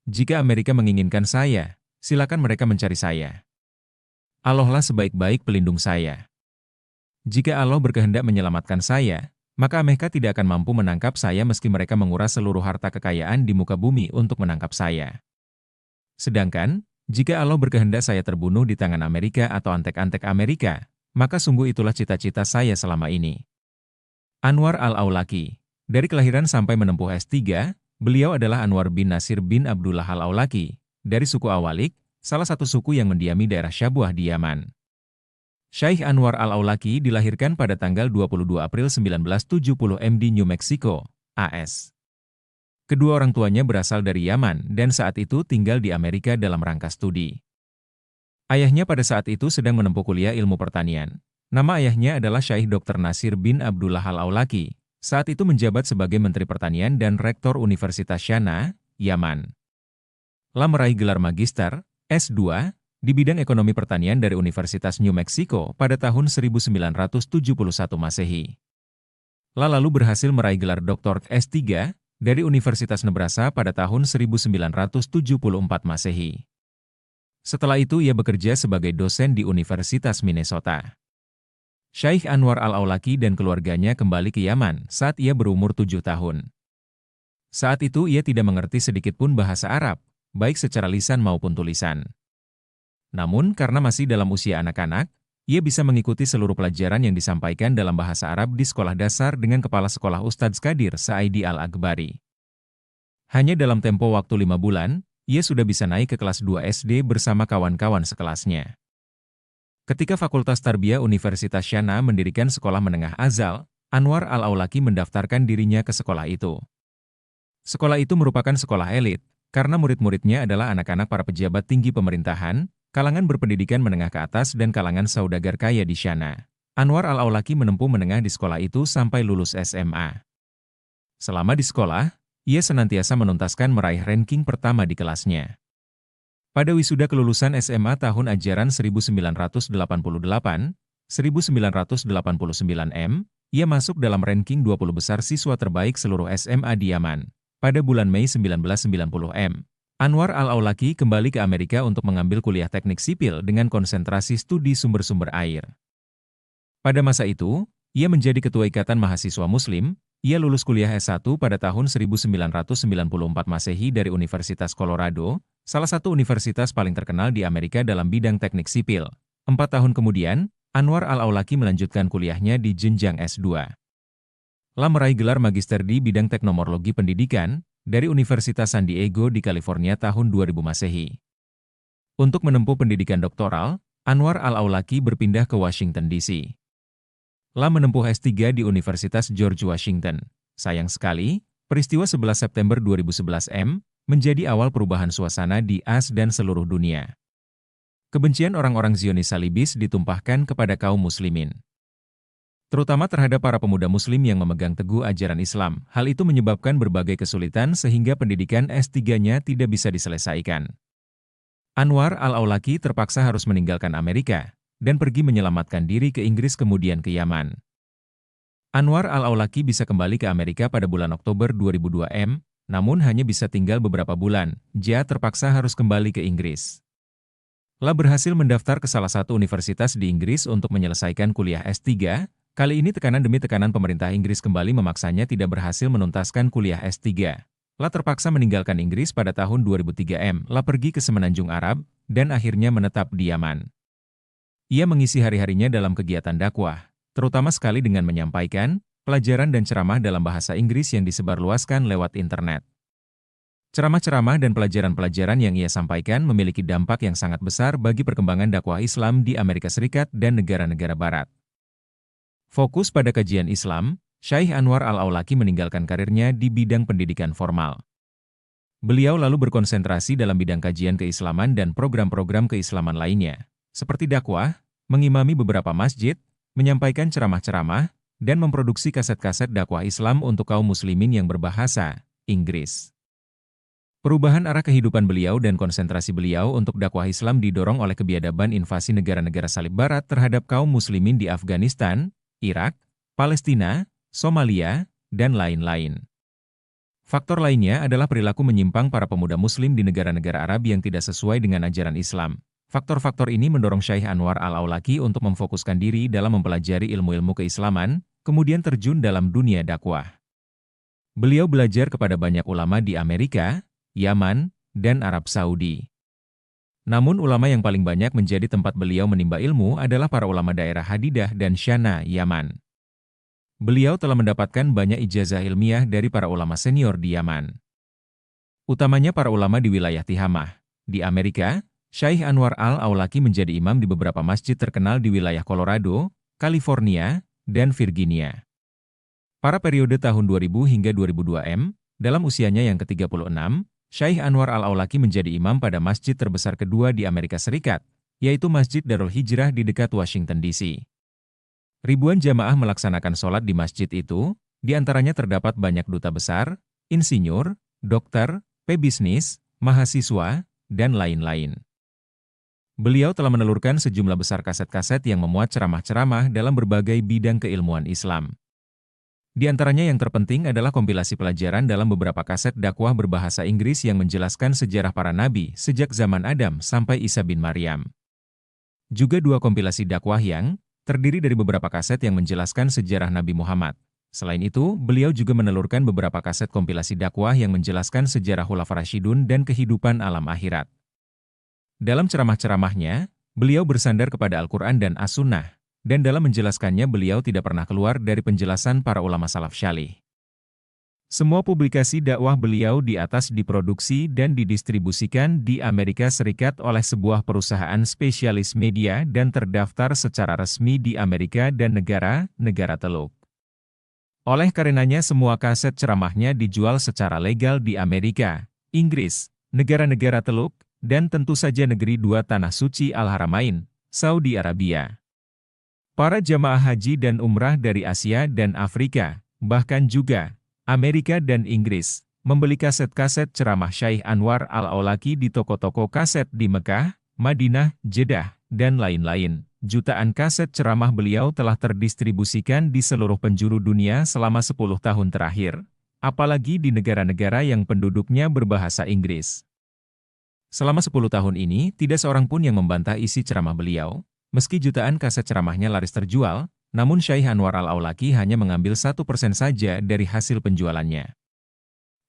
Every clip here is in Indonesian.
Jika Amerika menginginkan saya, silakan mereka mencari saya. Allah lah sebaik-baik pelindung saya. Jika Allah berkehendak menyelamatkan saya, maka Amerika tidak akan mampu menangkap saya meski mereka menguras seluruh harta kekayaan di muka bumi untuk menangkap saya. Sedangkan, jika Allah berkehendak saya terbunuh di tangan Amerika atau antek-antek Amerika, maka sungguh itulah cita-cita saya selama ini. Anwar Al-Awlaki. Dari kelahiran sampai menempuh S3, beliau adalah Anwar bin Nasir bin Abdullah Al-Awlaki, dari suku Awalik, salah satu suku yang mendiami daerah Syabuah di Yaman. Syekh Anwar Al-Awlaki dilahirkan pada tanggal 22 April 1970 di New Mexico, AS. Kedua orang tuanya berasal dari Yaman dan saat itu tinggal di Amerika dalam rangka studi. Ayahnya pada saat itu sedang menempuh kuliah ilmu pertanian. Nama ayahnya adalah Syekh Dr. Nasir bin Abdullah Al-Awlaki, saat itu menjabat sebagai Menteri Pertanian dan Rektor Universitas Shana, Yaman. Lah meraih gelar Magister, S2, di bidang ekonomi pertanian dari Universitas New Mexico pada tahun 1971 Masehi. Lalu berhasil meraih gelar Doktor S3 dari Universitas Nebraska pada tahun 1974 Masehi. Setelah itu ia bekerja sebagai dosen di Universitas Minnesota. Syekh Anwar Al-Awlaki dan keluarganya kembali ke Yaman saat ia berumur 7 tahun. Saat itu ia tidak mengerti sedikitpun bahasa Arab, baik secara lisan maupun tulisan. Namun karena masih dalam usia anak-anak, ia bisa mengikuti seluruh pelajaran yang disampaikan dalam bahasa Arab di sekolah dasar dengan Kepala Sekolah Ustadz Qadir Sa'idi Al-Akbari. Hanya dalam tempo waktu 5 bulan, ia sudah bisa naik ke kelas 2 SD bersama kawan-kawan sekelasnya. Ketika Fakultas Tarbiyah Universitas Shana mendirikan sekolah menengah Azal, Anwar Al-Awlaki mendaftarkan dirinya ke sekolah itu. Sekolah itu merupakan sekolah elit, karena murid-muridnya adalah anak-anak para pejabat tinggi pemerintahan, kalangan berpendidikan menengah ke atas dan kalangan saudagar kaya di Shana. Anwar Al-Awlaki menempuh menengah di sekolah itu sampai lulus SMA. Selama di sekolah, ia senantiasa menuntaskan meraih ranking pertama di kelasnya. Pada wisuda kelulusan SMA tahun ajaran 1988-1989 ia masuk dalam ranking 20 besar siswa terbaik seluruh SMA di Yaman. Pada bulan Mei 1990 Anwar Al-Awlaki kembali ke Amerika untuk mengambil kuliah teknik sipil dengan konsentrasi studi sumber-sumber air. Pada masa itu, ia menjadi ketua Ikatan Mahasiswa Muslim. Ia lulus kuliah S1 pada tahun 1994 Masehi dari Universitas Colorado, salah satu universitas paling terkenal di Amerika dalam bidang teknik sipil. 4 tahun kemudian, Anwar Al-Awlaki melanjutkan kuliahnya di jenjang S2. Lah meraih gelar Magister di bidang teknomorlogi pendidikan dari Universitas San Diego di California tahun 2000 Masehi. Untuk menempuh pendidikan doktoral, Anwar Al-Awlaki berpindah ke Washington, D.C. Lah menempuh S3 di Universitas George Washington. Sayang sekali, peristiwa 11 September 2011 menjadi awal perubahan suasana di AS dan seluruh dunia. Kebencian orang-orang Zionis Salibis ditumpahkan kepada kaum muslimin, terutama terhadap para pemuda muslim yang memegang teguh ajaran Islam. Hal itu menyebabkan berbagai kesulitan sehingga pendidikan S3-nya tidak bisa diselesaikan. Anwar Al-Awlaki terpaksa harus meninggalkan Amerika dan pergi menyelamatkan diri ke Inggris kemudian ke Yaman. Anwar Al-Awlaki bisa kembali ke Amerika pada bulan Oktober 2002 namun hanya bisa tinggal beberapa bulan. Dia terpaksa harus kembali ke Inggris. Lah berhasil mendaftar ke salah satu universitas di Inggris untuk menyelesaikan kuliah S3. Kali ini tekanan demi tekanan pemerintah Inggris kembali memaksanya tidak berhasil menuntaskan kuliah S3. Lah terpaksa meninggalkan Inggris pada tahun 2003 Lah pergi ke Semenanjung Arab dan akhirnya menetap di Yaman. Ia mengisi hari-harinya dalam kegiatan dakwah, terutama sekali dengan menyampaikan pelajaran dan ceramah dalam bahasa Inggris yang disebarluaskan lewat internet. Ceramah-ceramah dan pelajaran-pelajaran yang ia sampaikan memiliki dampak yang sangat besar bagi perkembangan dakwah Islam di Amerika Serikat dan negara-negara Barat. Fokus pada kajian Islam, Syekh Anwar Al-Awlaki meninggalkan karirnya di bidang pendidikan formal. Beliau lalu berkonsentrasi dalam bidang kajian keislaman dan program-program keislaman lainnya, seperti dakwah, mengimami beberapa masjid, menyampaikan ceramah-ceramah, dan memproduksi kaset-kaset dakwah Islam untuk kaum muslimin yang berbahasa Inggris. Perubahan arah kehidupan beliau dan konsentrasi beliau untuk dakwah Islam didorong oleh kebiadaban invasi negara-negara Salib Barat terhadap kaum muslimin di Afghanistan, Irak, Palestina, Somalia, dan lain-lain. Faktor lainnya adalah perilaku menyimpang para pemuda Muslim di negara-negara Arab yang tidak sesuai dengan ajaran Islam. Faktor-faktor ini mendorong Syekh Anwar Al-Awlaki untuk memfokuskan diri dalam mempelajari ilmu-ilmu keislaman, kemudian terjun dalam dunia dakwah. Beliau belajar kepada banyak ulama di Amerika, Yaman, dan Arab Saudi. Namun ulama yang paling banyak menjadi tempat beliau menimba ilmu adalah para ulama daerah Hadidah dan Syana, Yaman. Beliau telah mendapatkan banyak ijazah ilmiah dari para ulama senior di Yaman. Utamanya para ulama di wilayah Tihamah. Di Amerika, Syekh Anwar Al-Awlaki menjadi imam di beberapa masjid terkenal di wilayah Colorado, California, dan Virginia. Pada periode tahun 2000 hingga 2002 dalam usianya yang ke-36, Syekh Anwar Al-Awlaki menjadi imam pada masjid terbesar kedua di Amerika Serikat, yaitu Masjid Darul Hijrah di dekat Washington, D.C. Ribuan jamaah melaksanakan sholat di masjid itu, di antaranya terdapat banyak duta besar, insinyur, dokter, pebisnis, mahasiswa, dan lain-lain. Beliau telah menelurkan sejumlah besar kaset-kaset yang memuat ceramah-ceramah dalam berbagai bidang keilmuan Islam. Di antaranya yang terpenting adalah kompilasi pelajaran dalam beberapa kaset dakwah berbahasa Inggris yang menjelaskan sejarah para nabi sejak zaman Adam sampai Isa bin Maryam. Juga dua kompilasi dakwah yang terdiri dari beberapa kaset yang menjelaskan sejarah Nabi Muhammad. Selain itu, beliau juga menelurkan beberapa kaset kompilasi dakwah yang menjelaskan sejarah Khulafaur Rasyidun dan kehidupan alam akhirat. Dalam ceramah-ceramahnya, beliau bersandar kepada Al-Quran dan As-Sunnah. Dan dalam menjelaskannya beliau tidak pernah keluar dari penjelasan para ulama salaf syalih. Semua publikasi dakwah beliau di atas diproduksi dan didistribusikan di Amerika Serikat oleh sebuah perusahaan spesialis media dan terdaftar secara resmi di Amerika dan negara-negara Teluk. Oleh karenanya semua kaset ceramahnya dijual secara legal di Amerika, Inggris, negara-negara Teluk, dan tentu saja negeri dua tanah suci Al-Haramain, Saudi Arabia. Para jamaah haji dan umrah dari Asia dan Afrika, bahkan juga Amerika dan Inggris, membeli kaset-kaset ceramah Syekh Anwar Al-Awlaki di toko-toko kaset di Mekah, Madinah, Jeddah, dan lain-lain. Jutaan kaset ceramah beliau telah terdistribusikan di seluruh penjuru dunia selama 10 tahun terakhir, apalagi di negara-negara yang penduduknya berbahasa Inggris. Selama 10 tahun ini, tidak seorang pun yang membantah isi ceramah beliau. Meski jutaan kaset ceramahnya laris terjual, namun Syekh Anwar Al-Awlaki hanya mengambil 1% saja dari hasil penjualannya.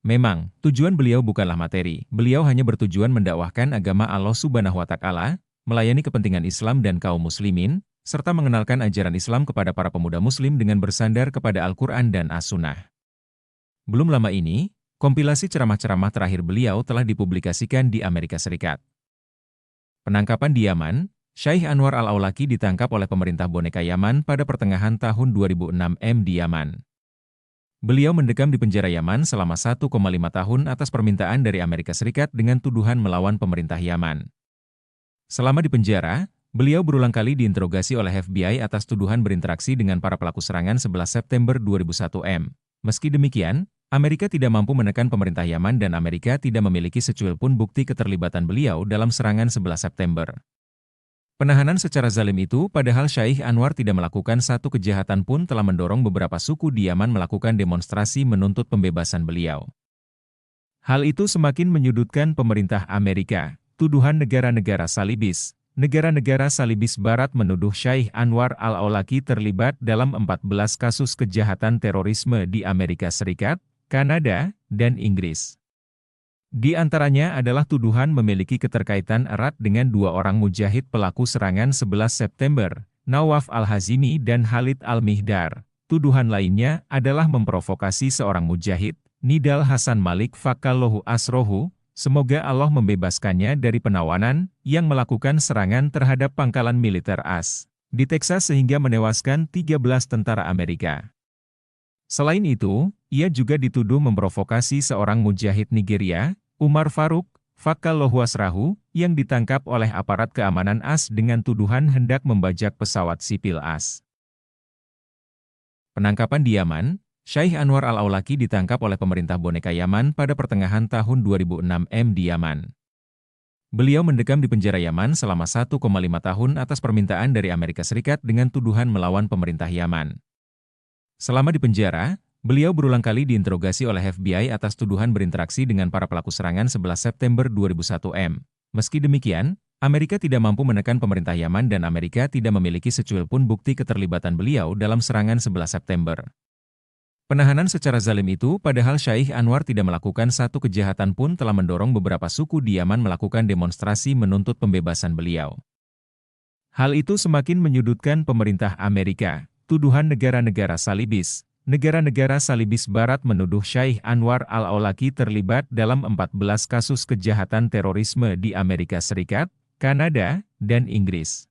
Memang, tujuan beliau bukanlah materi, beliau hanya bertujuan mendakwahkan agama Allah Subhanahu wa Ta'ala, melayani kepentingan Islam dan kaum muslimin, serta mengenalkan ajaran Islam kepada para pemuda muslim dengan bersandar kepada Al-Quran dan As-Sunnah. Belum lama ini, kompilasi ceramah-ceramah terakhir beliau telah dipublikasikan di Amerika Serikat. Penangkapan di Yaman. Syekh Anwar Al-Awlaki ditangkap oleh pemerintah boneka Yaman pada pertengahan tahun 2006 di Yaman. Beliau mendekam di penjara Yaman selama 1,5 tahun atas permintaan dari Amerika Serikat dengan tuduhan melawan pemerintah Yaman. Selama di penjara, beliau berulang kali diinterogasi oleh FBI atas tuduhan berinteraksi dengan para pelaku serangan 11 September 2001 Meski demikian, Amerika tidak mampu menekan pemerintah Yaman dan Amerika tidak memiliki secuil pun bukti keterlibatan beliau dalam serangan 11 September. Penahanan secara zalim itu, padahal Syekh Anwar tidak melakukan satu kejahatan pun, telah mendorong beberapa suku di Yaman melakukan demonstrasi menuntut pembebasan beliau. Hal itu semakin menyudutkan pemerintah Amerika. Tuduhan negara-negara salibis. Negara-negara salibis Barat menuduh Syekh Anwar Al-Awlaki terlibat dalam 14 kasus kejahatan terorisme di Amerika Serikat, Kanada, dan Inggris. Di antaranya adalah tuduhan memiliki keterkaitan erat dengan dua orang mujahid pelaku serangan 11 September, Nawaf Al-Hazimi dan Khalid Al-Mihdar. Tuduhan lainnya adalah memprovokasi seorang mujahid, Nidal Hasan Malik Fakallahu Asrohu, semoga Allah membebaskannya dari penawanan, yang melakukan serangan terhadap pangkalan militer AS di Texas sehingga menewaskan 13 tentara Amerika. Selain itu, ia juga dituduh memprovokasi seorang mujahid Nigeria, Umar Faruk Fakallahu Asrahu, yang ditangkap oleh aparat keamanan AS dengan tuduhan hendak membajak pesawat sipil AS. Penangkapan di Yaman. Syekh Anwar Al-Awlaki ditangkap oleh pemerintah boneka Yaman pada pertengahan tahun 2006 di Yaman. Beliau mendekam di penjara Yaman selama 1,5 tahun atas permintaan dari Amerika Serikat dengan tuduhan melawan pemerintah Yaman. Selama di penjara, Beliau berulang kali diinterogasi oleh FBI atas tuduhan berinteraksi dengan para pelaku serangan 11 September 2001 M. Meski demikian, Amerika tidak mampu menekan pemerintah Yaman dan Amerika tidak memiliki secuil pun bukti keterlibatan beliau dalam serangan 11 September. Penahanan secara zalim itu, padahal Syaikh Anwar tidak melakukan satu kejahatan pun, telah mendorong beberapa suku di Yaman melakukan demonstrasi menuntut pembebasan beliau. Hal itu semakin menyudutkan pemerintah Amerika. Tuduhan negara-negara Salibis. Negara-negara Salibis Barat menuduh Syaikh Anwar al-Awlaki terlibat dalam 14 kasus kejahatan terorisme di Amerika Serikat, Kanada, dan Inggris.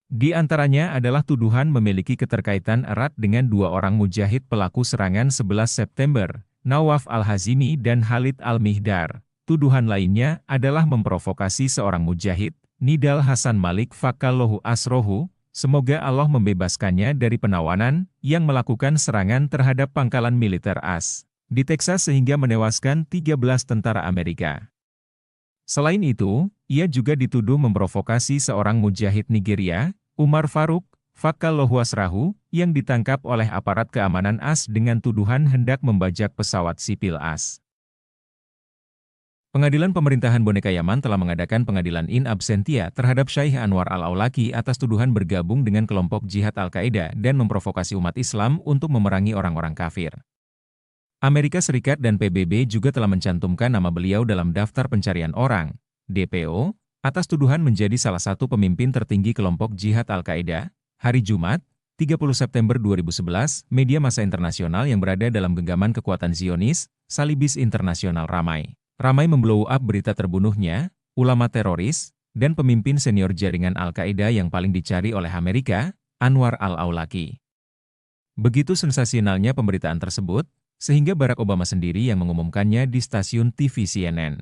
Di antaranya adalah tuduhan memiliki keterkaitan erat dengan dua orang mujahid pelaku serangan 11 September, Nawaf al-Hazimi dan Khalid al-Mihdar. Tuduhan lainnya adalah memprovokasi seorang mujahid, Nidal Hasan Malik Fakallahu Asrohu, semoga Allah membebaskannya dari penawanan, yang melakukan serangan terhadap pangkalan militer AS di Texas sehingga menewaskan 13 tentara Amerika. Selain itu, ia juga dituduh memprovokasi seorang mujahid Nigeria, Umar Faruk Fakallahu Asrahu, yang ditangkap oleh aparat keamanan AS dengan tuduhan hendak membajak pesawat sipil AS. Pengadilan Pemerintahan Boneka Yaman telah mengadakan pengadilan in absentia terhadap Syaikh Anwar al-Awlaki atas tuduhan bergabung dengan kelompok jihad Al-Qaeda dan memprovokasi umat Islam untuk memerangi orang-orang kafir. Amerika Serikat dan PBB juga telah mencantumkan nama beliau dalam daftar pencarian orang, DPO, atas tuduhan menjadi salah satu pemimpin tertinggi kelompok jihad Al-Qaeda. Hari Jumat, 30 September 2011, media massa internasional yang berada dalam genggaman kekuatan Zionis, Salibis Internasional ramai memblow up berita terbunuhnya, ulama teroris, dan pemimpin senior jaringan Al-Qaeda yang paling dicari oleh Amerika, Anwar al-Awlaki. Begitu sensasionalnya pemberitaan tersebut, sehingga Barack Obama sendiri yang mengumumkannya di stasiun TV CNN.